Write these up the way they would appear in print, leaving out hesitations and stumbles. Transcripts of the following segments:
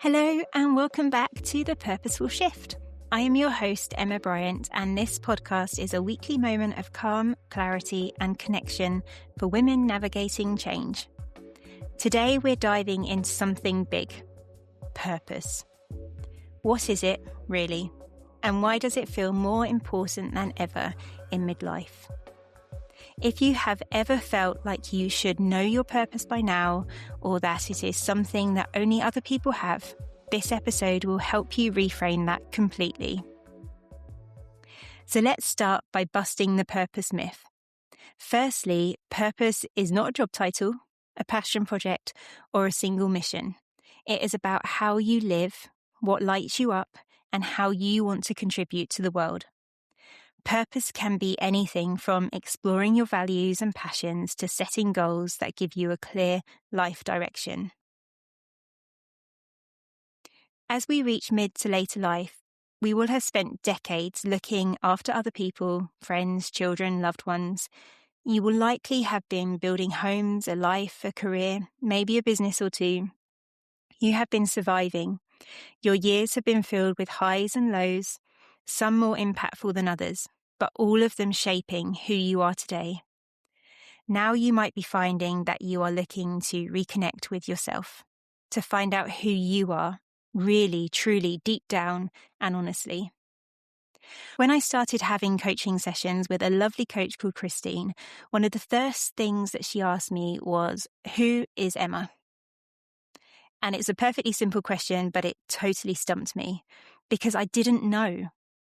Hello and welcome back to the Purposeful Shift. I am your host, Emma Bryant, and this podcast is a weekly moment of calm, clarity, and connection for women navigating change. Today, we're diving into something big: purpose. What is it, really? And why does it feel more important than ever in midlife? If you have ever felt like you should know your purpose by now, or that it is something that only other people have, this episode will help you reframe that completely. So let's start by busting the purpose myth. Firstly, purpose is not a job title, a passion project, or a single mission. It is about how you live, what lights you up, and how you want to contribute to the world. Purpose can be anything from exploring your values and passions to setting goals that give you a clear life direction. As we reach mid to later life, we will have spent decades looking after other people, friends, children, loved ones. You will likely have been building homes, a life, a career, maybe a business or two. You have been surviving. Your years have been filled with highs and lows, some more impactful than others, but all of them shaping who you are today. Now you might be finding that you are looking to reconnect with yourself, to find out who you are, really, truly, deep down and honestly. When I started having coaching sessions with a lovely coach called Christine, one of the first things that she asked me was, "Who is Emma?" And it's a perfectly simple question, but it totally stumped me because I didn't know.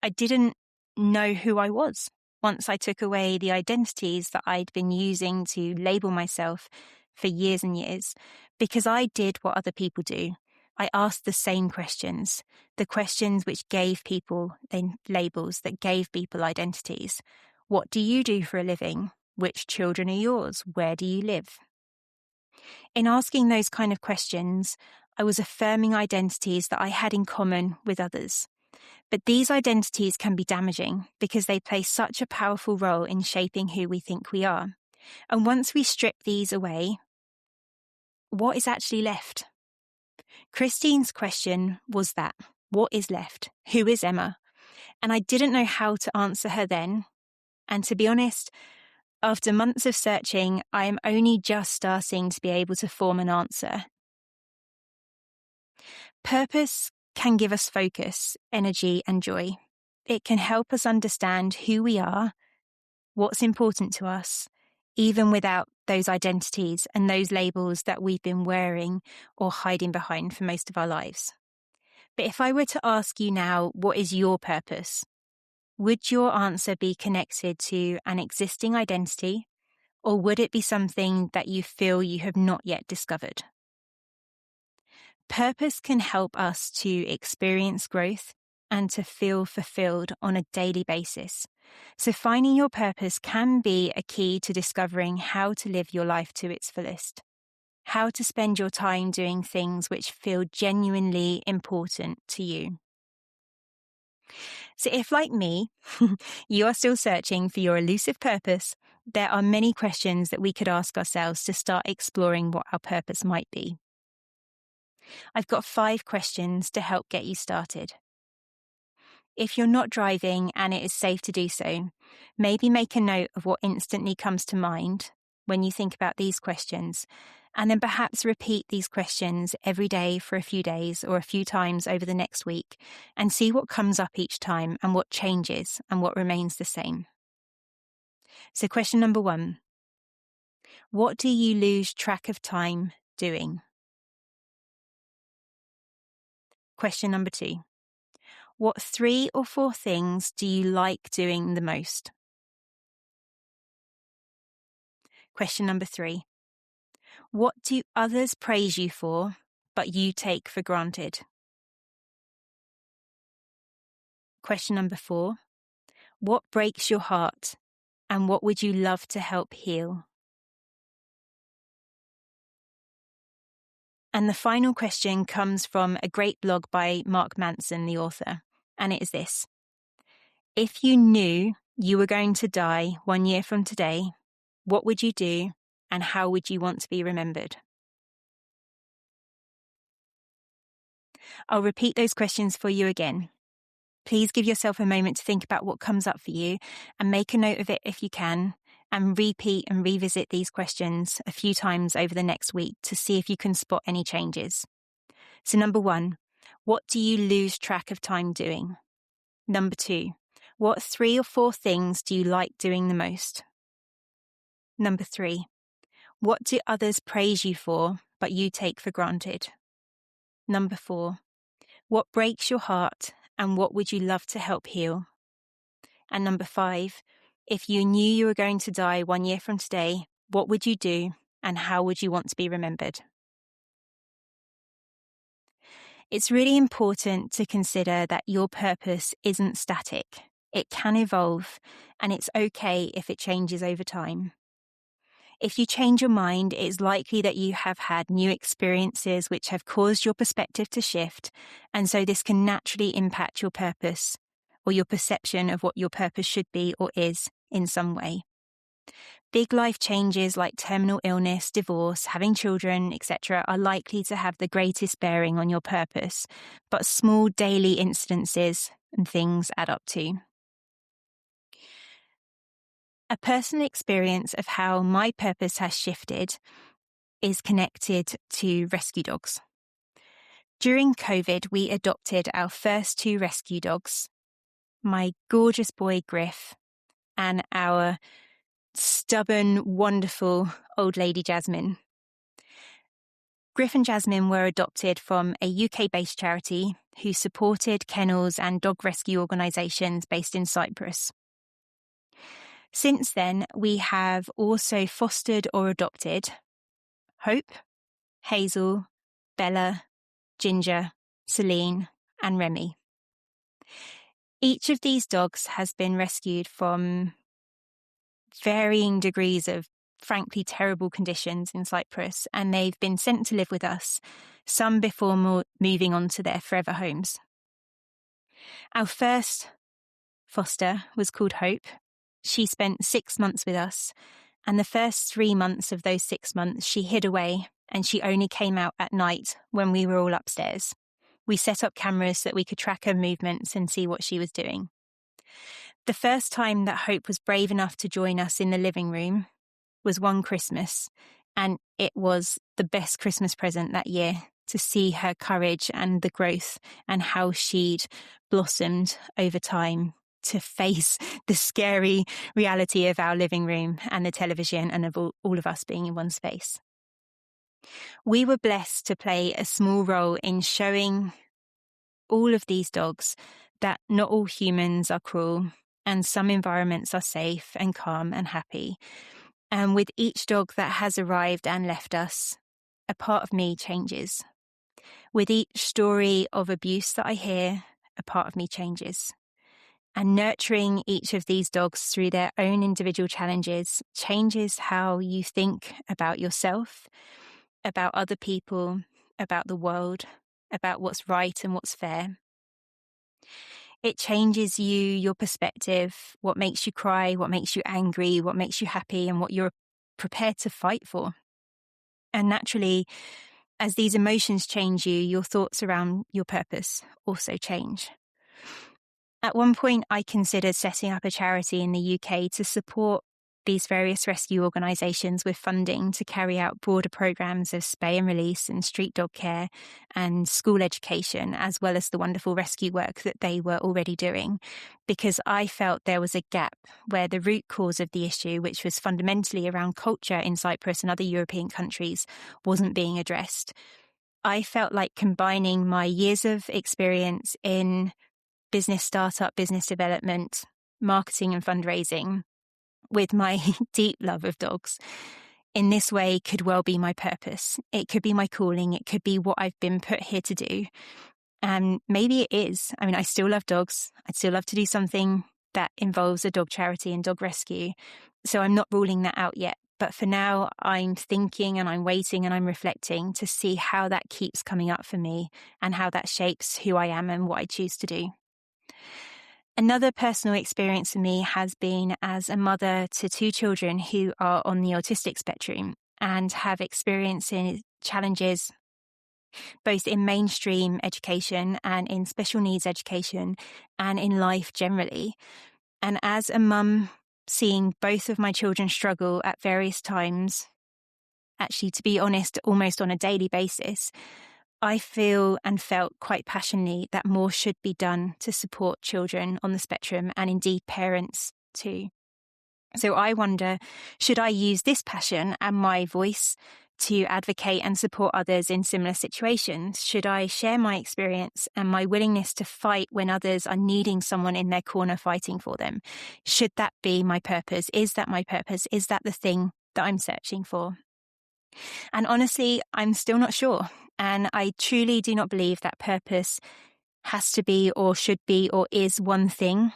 I didn't know who I was once I took away the identities that I'd been using to label myself for years and years, because I did what other people do. I asked the same questions, the questions which gave people labels, that gave people identities. What do you do for a living? Which children are yours? Where do you live? In asking those kind of questions, I was affirming identities that I had in common with others. But these identities can be damaging because they play such a powerful role in shaping who we think we are. And once we strip these away, what is actually left? Christine's question was that. What is left? Who is Emma? And I didn't know how to answer her then. And to be honest, after months of searching, I am only just starting to be able to form an answer. Purpose can give us focus, energy, and joy. It can help us understand who we are, what's important to us, even without those identities and those labels that we've been wearing or hiding behind for most of our lives. But if I were to ask you now, what is your purpose? Would your answer be connected to an existing identity, or would it be something that you feel you have not yet discovered? Purpose can help us to experience growth and to feel fulfilled on a daily basis. So finding your purpose can be a key to discovering how to live your life to its fullest, how to spend your time doing things which feel genuinely important to you. So if, like me, you are still searching for your elusive purpose, there are many questions that we could ask ourselves to start exploring what our purpose might be. I've got 5 questions to help get you started. If you're not driving and it is safe to do so, maybe make a note of what instantly comes to mind when you think about these questions, and then perhaps repeat these questions every day for a few days or a few times over the next week, and see what comes up each time and what changes and what remains the same. So question number 1, what do you lose track of time doing? Question number 2, what 3 or 4 things do you like doing the most? Question number 3, what do others praise you for, but you take for granted? Question number 4, what breaks your heart, and what would you love to help heal? And the final question comes from a great blog by Mark Manson, the author, and it is this: if you knew you were going to die 1 year from today, what would you do, and how would you want to be remembered? I'll repeat those questions for you again. Please give yourself a moment to think about what comes up for you and make a note of it if you can, and repeat and revisit these questions a few times over the next week to see if you can spot any changes. So number 1, what do you lose track of time doing? Number 2, what 3 or 4 things do you like doing the most? Number 3, what do others praise you for but you take for granted? Number 4, what breaks your heart and what would you love to help heal? And number 5, if you knew you were going to die 1 year from today, what would you do and how would you want to be remembered? It's really important to consider that your purpose isn't static. It can evolve, and it's okay if it changes over time. If you change your mind, it's likely that you have had new experiences which have caused your perspective to shift, and so this can naturally impact your purpose or your perception of what your purpose should be or is in some way. Big life changes like terminal illness, divorce, having children, etc. are likely to have the greatest bearing on your purpose, but small daily incidences and things add up too. A personal experience of how my purpose has shifted is connected to rescue dogs. During COVID, we adopted our first 2 rescue dogs, my gorgeous boy Griff and our stubborn, wonderful old lady Jasmine. Griff and Jasmine were adopted from a UK-based charity who supported kennels and dog rescue organisations based in Cyprus. Since then, we have also fostered or adopted Hope, Hazel, Bella, Ginger, Celine, and Remy. Each of these dogs has been rescued from varying degrees of frankly terrible conditions in Cyprus, and they've been sent to live with us, some before moving on to their forever homes. Our first foster was called Hope. She spent 6 months with us, and the first 3 months of those 6 months she hid away, and she only came out at night when we were all upstairs. We set up cameras so that we could track her movements and see what she was doing. The first time that Hope was brave enough to join us in the living room was one Christmas, and it was the best Christmas present that year to see her courage and the growth and how she'd blossomed over time to face the scary reality of our living room and the television and of all of us being in one space. We were blessed to play a small role in showing all of these dogs that not all humans are cruel, and some environments are safe and calm and happy. And with each dog that has arrived and left us, a part of me changes. With each story of abuse that I hear, a part of me changes. And nurturing each of these dogs through their own individual challenges changes how you think about yourself, about other people, about the world, about what's right and what's fair. It changes you, your perspective, what makes you cry, what makes you angry, what makes you happy, and what you're prepared to fight for. And naturally, as these emotions change you, your thoughts around your purpose also change. At one point, I considered setting up a charity in the UK to support these various rescue organisations with funding to carry out broader programmes of spay and release and street dog care and school education, as well as the wonderful rescue work that they were already doing, because I felt there was a gap where the root cause of the issue, which was fundamentally around culture in Cyprus and other European countries, wasn't being addressed. I felt like combining my years of experience in business startup, business development, marketing and fundraising with my deep love of dogs in this way could well be my purpose. It could be my calling. It could be what I've been put here to do. And maybe it is. I mean, I still love dogs. I'd still love to do something that involves a dog charity and dog rescue. So I'm not ruling that out yet. But for now, I'm thinking and I'm waiting and I'm reflecting to see how that keeps coming up for me and how that shapes who I am and what I choose to do. Another personal experience for me has been as a mother to 2 children who are on the autistic spectrum and have experienced challenges both in mainstream education and in special needs education and in life generally. And as a mum, seeing both of my children struggle at various times, actually, to be honest, almost on a daily basis, I feel and felt quite passionately that more should be done to support children on the spectrum and indeed parents too. So I wonder, should I use this passion and my voice to advocate and support others in similar situations? Should I share my experience and my willingness to fight when others are needing someone in their corner fighting for them? Should that be my purpose? Is that my purpose? Is that the thing that I'm searching for? And honestly, I'm still not sure. And I truly do not believe that purpose has to be or should be or is one thing.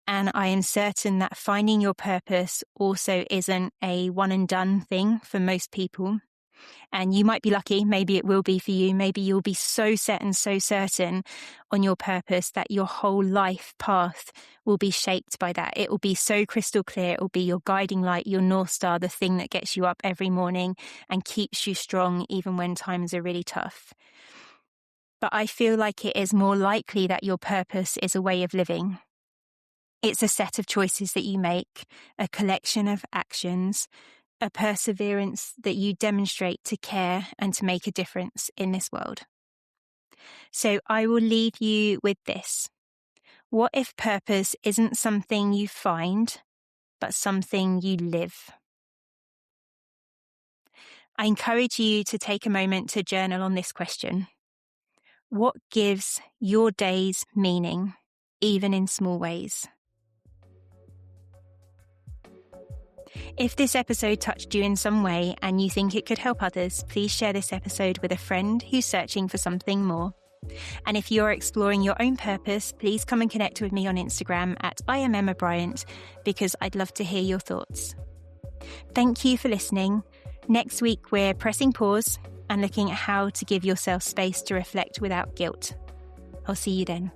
And I am certain that finding your purpose also isn't a one and done thing for most people. And you might be lucky, maybe it will be for you. Maybe you'll be so set and so certain on your purpose that your whole life path will be shaped by that. It will be so crystal clear. It will be your guiding light, your North Star, the thing that gets you up every morning and keeps you strong even when times are really tough. But I feel like it is more likely that your purpose is a way of living. It's a set of choices that you make, a collection of actions, a perseverance that you demonstrate to care and to make a difference in this world. So I will leave you with this. What if purpose isn't something you find, but something you live? I encourage you to take a moment to journal on this question. What gives your days meaning, even in small ways? If this episode touched you in some way and you think it could help others, please share this episode with a friend who's searching for something more. And if you're exploring your own purpose, please come and connect with me on Instagram at I am Emma Bryant, because I'd love to hear your thoughts. Thank you for listening. Next week, we're pressing pause and looking at how to give yourself space to reflect without guilt. I'll see you then.